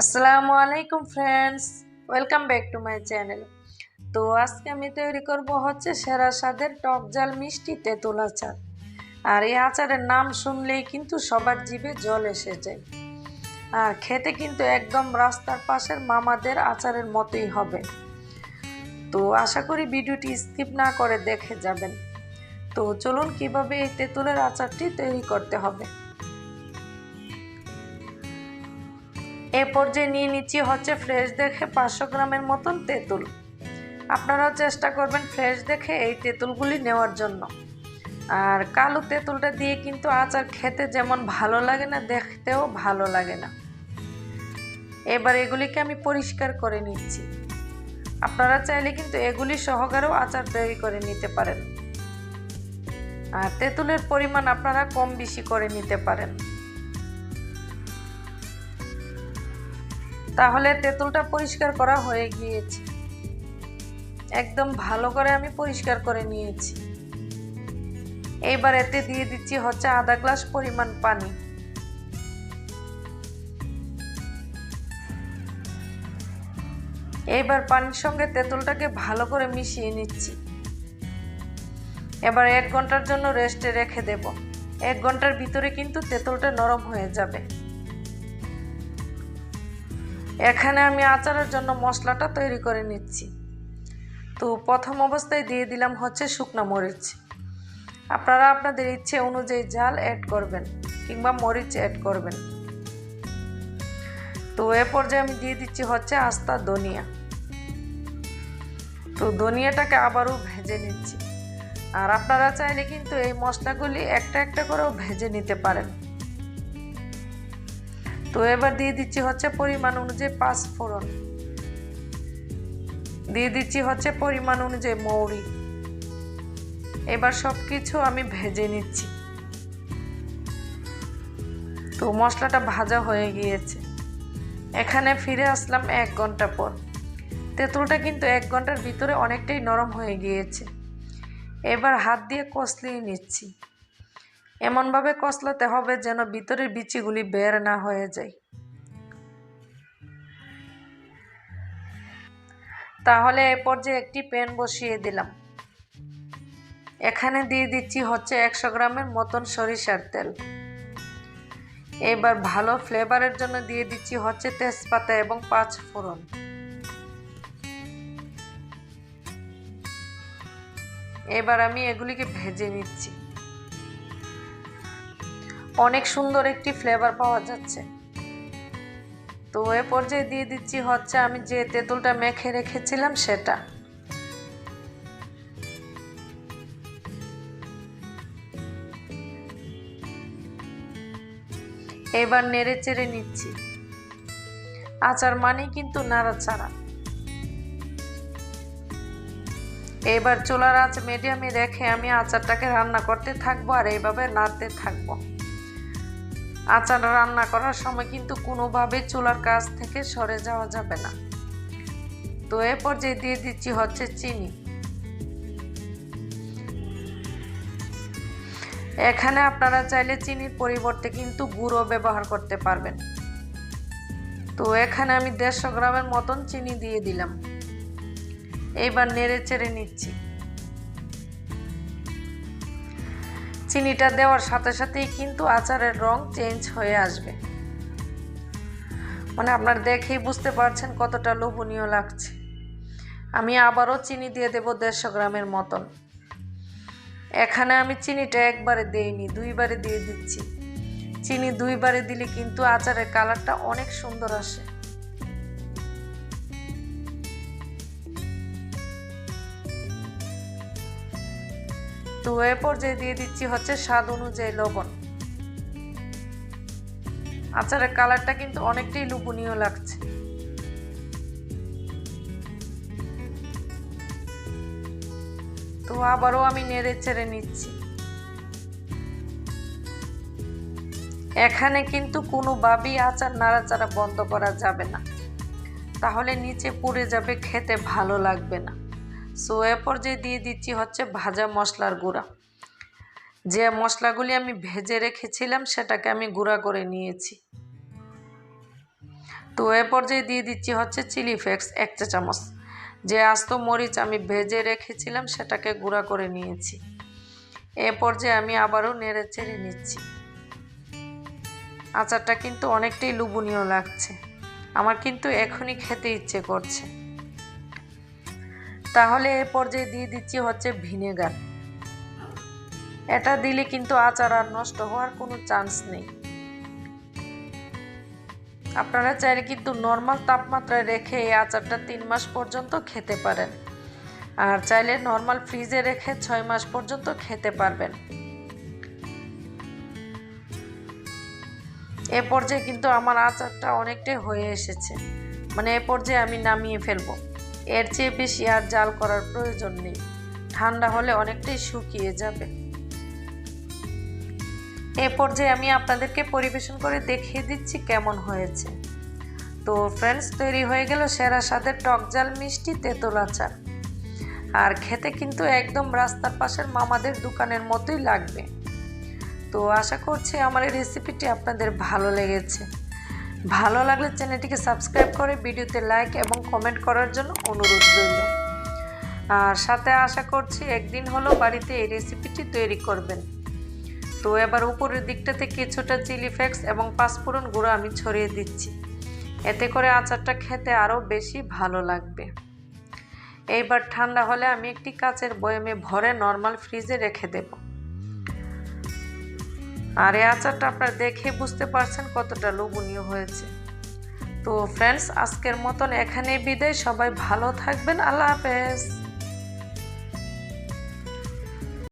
আসসালামু আলাইকুম friends, welcome back to my channel. তো আজকে আমি তৈরি করব হচ্ছে সেরা স্বাদের টক ঝাল মিষ্টি তেঁতুল আচার। আর এই আচারের নাম শুনলেই কিন্তু সবার জিভে জল এসে যায়। আর খেতে কিন্তু একদম রাস্তার পাশের মামাদের আচারের মতোই হবে। তো আশা করি ভিডিওটি স্কিপ না করে দেখে যাবেন। তো চলুন কিভাবে এই তেঁতুলের আচারটি তৈরি করতে হবে। এ পর্যায়ে নিয়ে নিচ্ছি হচ্ছে ফ্রেশ দেখে 500 গ্রামের মতন তেঁতুল। আপনারাও চেষ্টা করবেন ফ্রেশ দেখে এই তেঁতুলগুলি নেওয়ার জন্য। আর কালো তেঁতুলটা দিয়ে কিন্তু আচার খেতে যেমন ভালো লাগে না, দেখতেও ভালো লাগে না। এবার এগুলিকে আমি পরিষ্কার করে নিচ্ছি। আপনারা চাইলে কিন্তু এগুলি সহকারেও আচার তৈরি করে নিতে পারেন। আর তেঁতুলের পরিমাণ আপনারা কম বেশি করে নিতে পারেন। তাহলে তেঁতুলটা পরিষ্কার করা হয়ে গিয়েছে। একদম ভালো করে আমি পরিষ্কার করে নিয়েছি। এইবার এতে দিয়ে দিচ্ছি হচ্ছে আধা গ্লাস পরিমাণ পানি। এইবার পানির সঙ্গে তেঁতুলটাকে ভালো করে মিশিয়ে নিচ্ছি। এবার 1 ঘন্টার জন্য রেস্টে রেখে দেব। 1 ঘন্টার ভিতরে কিন্তু তেঁতুলটা নরম হয়ে যাবে। এখানে আমি আচারের জন্য মশলাটা তৈরি করে নিচ্ছি। তো প্রথম অবস্থায় দিয়ে দিলাম হচ্ছে শুকনো মরিচ। আপনারা আপনাদের ইচ্ছে অনুযায়ী ঝাল অ্যাড করবেন কিংবা মরিচ অ্যাড করবেন। তো এ পর্যায়ে আমি দিয়ে দিচ্ছি হচ্ছে আস্তা ধনিয়া। তো ধনিয়াটাকে আবারও ভেজে নিচ্ছি। আর আপনারা চাইলে কিন্তু এই মশলাগুলি একটা একটা করেও ভেজে নিতে পারেন। তো এবার দিয়ে দিচ্ছি হচ্ছে পরিমাণ অনুযায়ী 5 ফোড়ন, দিয়ে দিচ্ছি হচ্ছে পরিমাণ অনুযায়ী মৌরি। এবার সব কিছু আমি ভেজে নিচ্ছি। তো মশলাটা ভাজা হয়ে গিয়েছে। এখানে ফিরে আসলাম 1 ঘন্টা পর। তেঁতুলটা কিন্তু 1 ঘন্টার ভিতরে অনেকটাই নরম হয়ে গিয়েছে। এবার হাত দিয়ে কষলিয়ে নিচ্ছি। এমনভাবে কষলাতে হবে যেন ভিতরের বিচিগুলি বের না হয়ে যায়। তাহলে এ পর্যায়ে একটি প্যান বসিয়ে দিলাম। এখানে দিয়ে দিচ্ছি হচ্ছে 100 গ্রামের মতন সরিষার তেল। এবার ভালো ফ্লেভারের জন্য দিয়ে দিচ্ছি হচ্ছে তেজপাতা এবং 5 ফোড়ন। এবার আমি এগুলিকে ভেজে নিচ্ছি। অনেক সুন্দর একটি ফ্লেভার পাওয়া যাচ্ছে। তো এ পর্যায়ে দিয়ে দিচ্ছি হচ্ছে আমি যে তেঁতুলটা মেখে রেখেছিলাম সেটা। এবার নেড়ে চেড়ে নিচ্ছি। আচার মানে কিন্তু নাড়াচাড়া। এবার চুলার আঁচ মিডিয়ামে রেখে আমি আচারটাকে রান্না করতে থাকবো আর এইভাবে নাড়তে থাকবো। আচার রান্না করার সময় কিন্তু কোনোভাবে চুলার কাছ থেকে সরে যাওয়া যাবে না। তো এ পর্যায়ে দিয়ে দিচ্ছি হচ্ছে চিনি। এখানে আপনারা চাইলে চিনির পরিবর্তে কিন্তু গুঁড়ো ব্যবহার করতে পারবেন। তো এখানে আমি 150 গ্রামের মতন চিনি দিয়ে দিলাম। এইবার নেড়ে চেড়ে নিচ্ছি। চিনিটা দেওয়ার সাথে সাথেই কিন্তু আচারের রং চেঞ্জ হয়ে আসবে। মানে আপনারা দেখেই বুঝতে পারছেন কতটা লোভনীয় লাগছে। আমি আবারও চিনি দিয়ে দেব 150 গ্রামের মতন। এখানে আমি চিনিটা একবারে দেইনি, 2 বারে দিয়ে দিচ্ছি। চিনি 2 বারে দিলে কিন্তু আচারের কালারটা অনেক সুন্দর আসে। তো এ পর্যায়ে দিয়ে দিচ্ছি হচ্ছে স্বাদ অনুযায়ী লবণ। আচারের কালারটা কিন্তু অনেকটাই লোভনীয় লাগছে। তো আবারও আমি নেড়ে চেড়ে নিচ্ছি। এখানে কিন্তু কোনোভাবেই আচার নাড়াচাড়া বন্ধ করা যাবে না, তাহলে নিচে পুড়ে যাবে, খেতে ভালো লাগবে না। সো এ পর্যায়ে দিয়ে দিচ্ছি হচ্ছে ভাজা মশলার গুঁড়া। যে মশলাগুলি আমি ভেজে রেখেছিলাম সেটাকে আমি গুঁড়া করে নিয়েছি। তো এ পর্যায়ে দিয়ে দিচ্ছি হচ্ছে চিলি ফ্লেক্স 1 চা চামচ। যে আস্ত মরিচ আমি ভেজে রেখেছিলাম সেটাকে গুঁড়া করে নিয়েছি। এ পর্যায়ে আমি আবারও নেড়ে চেড়ে নিচ্ছি। আচারটা কিন্তু অনেকটাই লোভনীয় লাগছে, আমার কিন্তু এখনই খেতে ইচ্ছে করছে। তাহলে এ পর্যায়ে দিয়ে দিচ্ছি হচ্ছে ভিনেগার। এটা দিলে কিন্তু আচার আর নষ্ট হওয়ার কোনো চান্স নেই। আপনারা চাইলে কিন্তু নর্মাল তাপমাত্রায় রেখে এই আচারটা 3 মাস পর্যন্ত খেতে পারেন, আর চাইলে নর্মাল ফ্রিজে রেখে 6 মাস পর্যন্ত খেতে পারবেন। এ পর্যায়ে কিন্তু আমার আচারটা অনেকটাই হয়ে এসেছে, মানে এ পর্যায়ে আমি নামিয়ে ফেলবো। এর চেয়ে বেশি আর জাল করার প্রয়োজন নেই, ঠান্ডা হলে অনেকটাই শুকিয়ে যাবে। এ পর্যায়ে আমি আপনাদেরকে পরিবেশন করে দেখিয়ে দিচ্ছি কেমন হয়েছে। তো ফ্রেন্ডস, তৈরি হয়ে গেল সেরা স্বাদের টক ঝাল মিষ্টি তেঁতুল আচার। আর খেতে কিন্তু একদম রাস্তার পাশের মামাদের দোকানের মতোই লাগবে। তো আশা করছি আমার এই রেসিপিটি আপনাদের ভালো লেগেছে। ভালো লাগলে চ্যানেলটিকে সাবস্ক্রাইব করে ভিডিওতে লাইক এবং কমেন্ট করার জন্য অনুরোধ রইল। আর সাথে আশা করছি একদিন হলো বাড়িতে এই রেসিপিটি তৈরি করবেন। তো এবার উপরের দিকটাতে কিছুটা চিলি ফ্লেক্স এবং পাঁচফোড়ন গুঁড়ো আমি ছড়িয়ে দিচ্ছি, এতে করে আচারটা খেতে আরও বেশি ভালো লাগবে। এইবার ঠান্ডা হলে আমি একটি কাচের বয়ামে ভরে নর্মাল ফ্রিজে রেখে দেব। আর এই আচারটা আপনারা দেখে বুঝতে পারছেন কতটা লোভনীয় হয়েছে। তো ফ্রেন্ডস, আজকের মতন এখানেই বিদায়। সবাই ভালো থাকবেন। আল্লাহ হাফেজ।